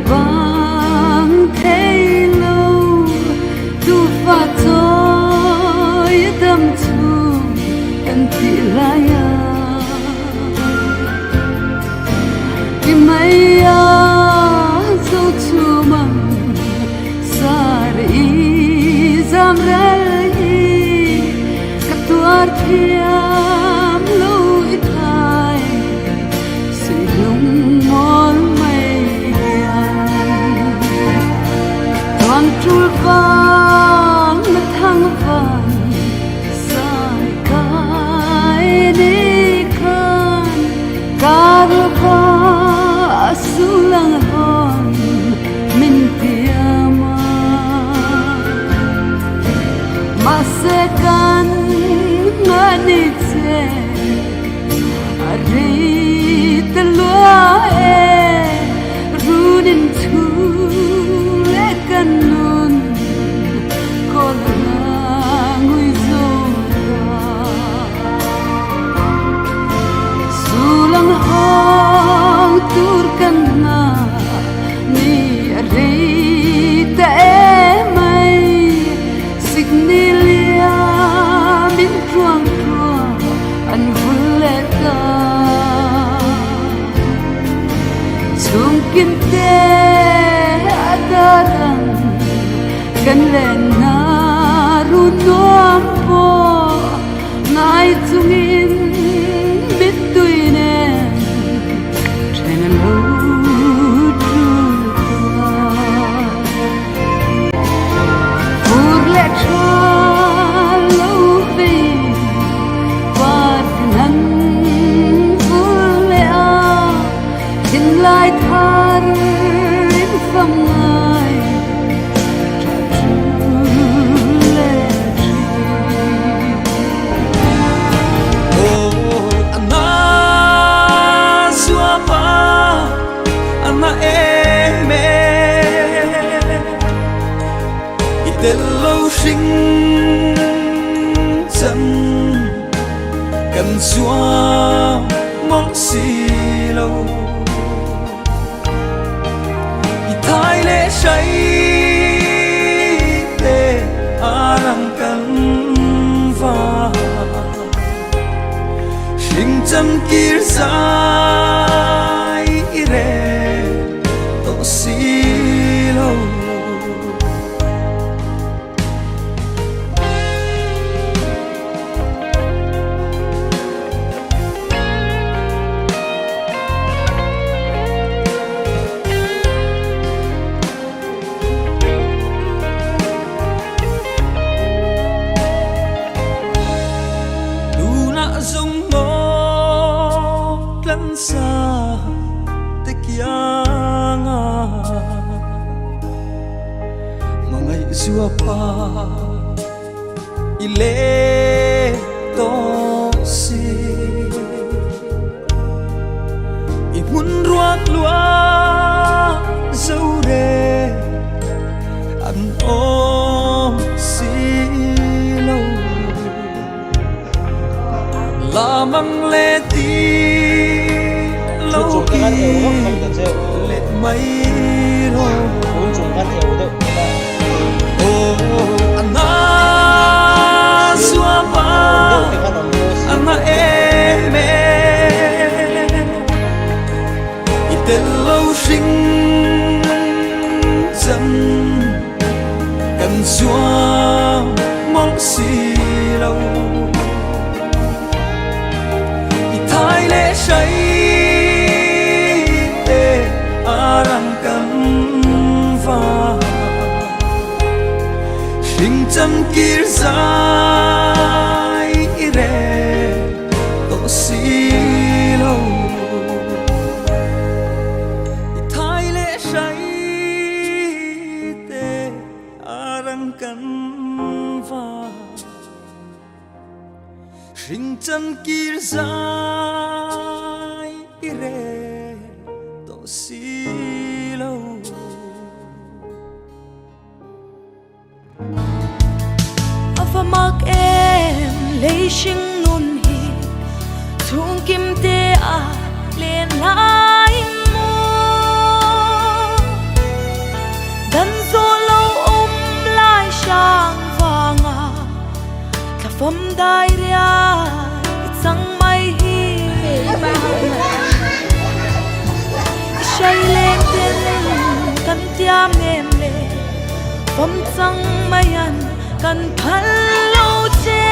vang thế lâu tu pha tôi tâm thu cần thị lại vì mây dấu chu măng sa đi giam rơi các tuar thiam lối thay sự lung mòn trul vang na thang van sai kai ni khan kar pa sulang hon min tiama masekan ngani che ari telua runin tu kanun kolang uizoga sulang hong turkan na ni arita mai signilia min truang truang an vuleka chung kinte darang kan len na runom po ngai chungin bituine tren lo pur le lo ve wat nan vul le a din lai thar in pham lâu sinh dần cần xóa mong xì lâu thái lệ say tê arang cần va sinh chân kia dài re to xì lâu dung một lần xa tích yang mà ngày xưa pa ile to si i muốn ruột lúa dâu re ăn ôm si lâu la mang lệ ti lâu kỳ lệ mấy rồi anna xua pa anna em ite lâu sinh dần cần xua mong xì lâu thái lệ say tê arang cần va sinh chân kia dài re to xì lâu thái lệ say tê arang cần va sinh chân kia dài re to xì lâu ava mak em lấy sinh nun hi thung kim te a lên lại mua đai ria chẳng mai hi say lên tên kan tiam em le vom chẳng mai an kan phal lo che